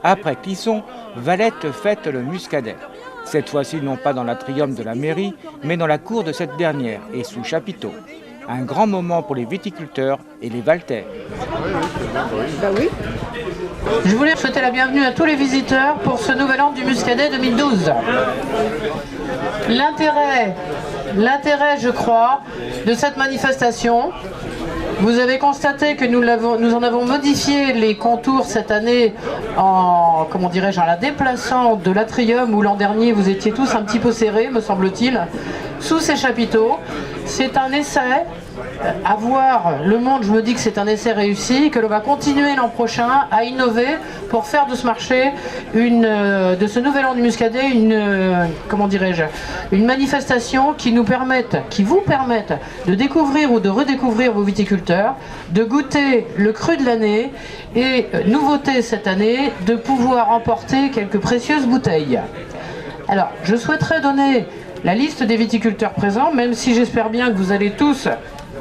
Après Clisson, Valette fête le Muscadet. Cette fois-ci non pas dans l'atrium de la mairie, mais dans la cour de cette dernière et sous chapiteau. Un grand moment pour les viticulteurs et les Valtais. Bah oui. Je voulais souhaiter la bienvenue à tous les visiteurs pour ce nouvel an du Muscadet 2012. L'intérêt, je crois, de cette manifestation, vous avez constaté que nous en avons modifié les contours cette année en, comment dirais-je, en la déplaçant de l'atrium où l'an dernier vous étiez tous un petit peu serrés, me semble-t-il, sous ces chapiteaux. C'est un essai. À voir le monde, je me dis que c'est un essai réussi, que l'on va continuer l'an prochain à innover pour faire de ce marché, de ce nouvel an du Muscadet, comment dirais-je, une manifestation qui vous permette de découvrir ou de redécouvrir vos viticulteurs, de goûter le cru de l'année et, nouveauté cette année, de pouvoir emporter quelques précieuses bouteilles. Alors, je souhaiterais donner la liste des viticulteurs présents, même si j'espère bien que vous allez tous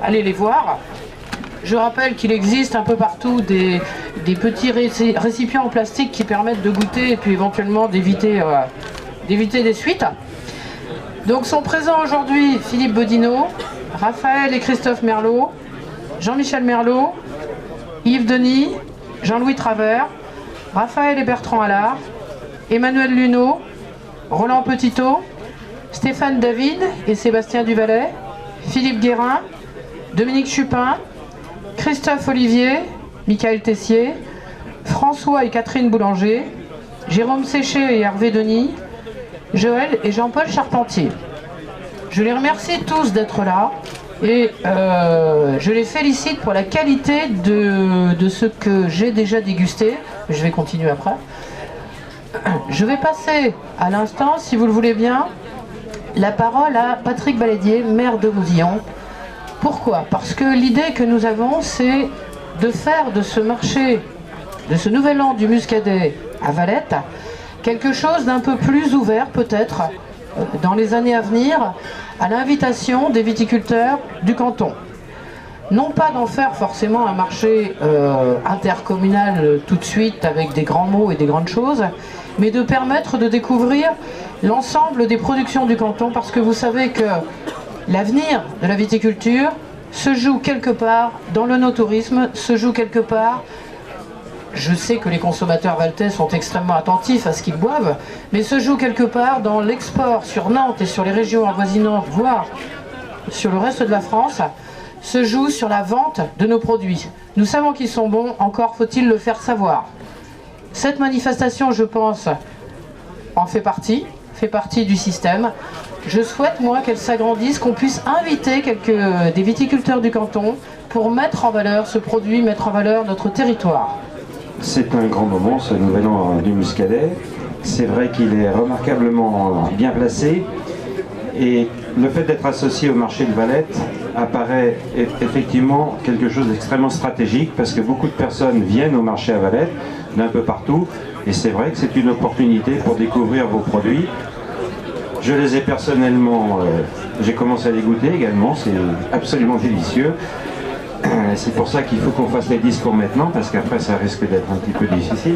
aller les voir. Je rappelle qu'il existe un peu partout des petits récipients en plastique qui permettent de goûter et puis éventuellement d'éviter des suites. Donc sont présents aujourd'hui Philippe Bodino, Raphaël et Christophe Merlot, Jean-Michel Merlot, Yves Denis, Jean-Louis Travers, Raphaël et Bertrand Allard, Emmanuel Luneau, Roland Petitot, Stéphane David et Sébastien Duvalet, Philippe Guérin, Dominique Chupin, Christophe Olivier, Michael Tessier, François et Catherine Boulanger, Jérôme Séché et Hervé Denis, Joël et Jean-Paul Charpentier. Je les remercie tous d'être là et je les félicite pour la qualité de ce que j'ai déjà dégusté. Je vais continuer après. Je vais passer à l'instant, si vous le voulez bien, la parole à Patrick Balédier, maire de Mouzillon. Pourquoi? Parce que l'idée que nous avons, c'est de faire de ce marché, de ce nouvel an du Muscadet à Valette, quelque chose d'un peu plus ouvert peut-être dans les années à venir à l'invitation des viticulteurs du canton. Non pas d'en faire forcément un marché intercommunal tout de suite avec des grands mots et des grandes choses, mais de permettre de découvrir l'ensemble des productions du canton, parce que vous savez que l'avenir de la viticulture se joue quelque part dans le no-tourisme, se joue quelque part, je sais que les consommateurs valtais sont extrêmement attentifs à ce qu'ils boivent, mais se joue quelque part dans l'export sur Nantes et sur les régions avoisinantes, voire sur le reste de la France, se joue sur la vente de nos produits. Nous savons qu'ils sont bons, encore faut-il le faire savoir. Cette manifestation, je pense, en fait partie du système. Je souhaite, moi, qu'elle s'agrandisse, qu'on puisse inviter des viticulteurs du canton pour mettre en valeur ce produit, mettre en valeur notre territoire. C'est un grand moment, ce nouvel an du Muscadet. C'est vrai qu'il est remarquablement bien placé. Et le fait d'être associé au marché de Valette apparaît effectivement quelque chose d'extrêmement stratégique, parce que beaucoup de personnes viennent au marché à Valette, d'un peu partout. Et c'est vrai que c'est une opportunité pour découvrir vos produits. Je les ai personnellement, j'ai commencé à les goûter également, c'est absolument délicieux. C'est pour ça qu'il faut qu'on fasse les discours maintenant, parce qu'après ça risque d'être un petit peu difficile.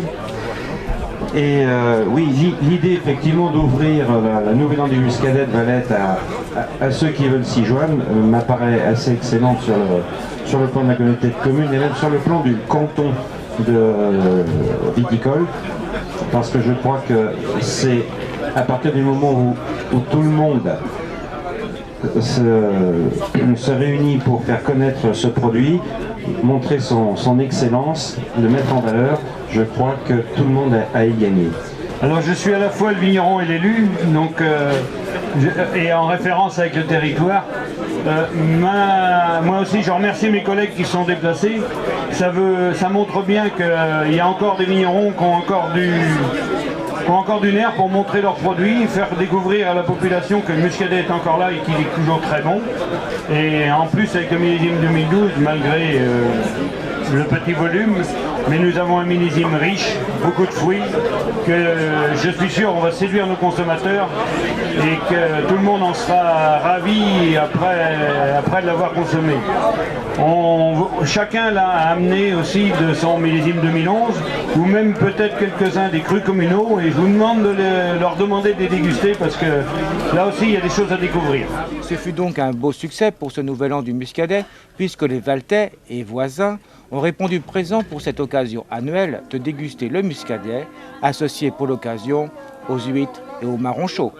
Et oui, l'idée effectivement d'ouvrir la nouvelle an du Muscadet de Valette à ceux qui veulent s'y joindre m'apparaît assez excellente sur le plan de la communauté de communes et même sur le plan du canton de viticole, parce que je crois que c'est à partir du moment où tout le monde se réunit pour faire connaître ce produit, montrer son excellence, le mettre en valeur, je crois que tout le monde a à y gagner. Alors je suis à la fois le vigneron et l'élu, donc et en référence avec le territoire. Moi aussi je remercie mes collègues qui sont déplacés. Ça montre bien qu'il y a encore des vignerons qui ont encore du nerf pour montrer leurs produits, faire découvrir à la population que le Muscadet est encore là et qu'il est toujours très bon. Et en plus avec le millésime 2012, le petit volume, mais nous avons un millésime riche, beaucoup de fruits, que je suis sûr on va séduire nos consommateurs et que tout le monde en sera ravi après de l'avoir consommé. Chacun l'a amené aussi de son millésime 2011, ou même peut-être quelques-uns des crus communaux, et je vous demande de leur demander de les déguster parce que là aussi il y a des choses à découvrir. Ce fut donc un beau succès pour ce nouvel an du Muscadet, puisque les Valtais et voisins ont répondu présent pour cette occasion annuelle de déguster le Muscadet, associé pour l'occasion aux huîtres et aux marrons chauds.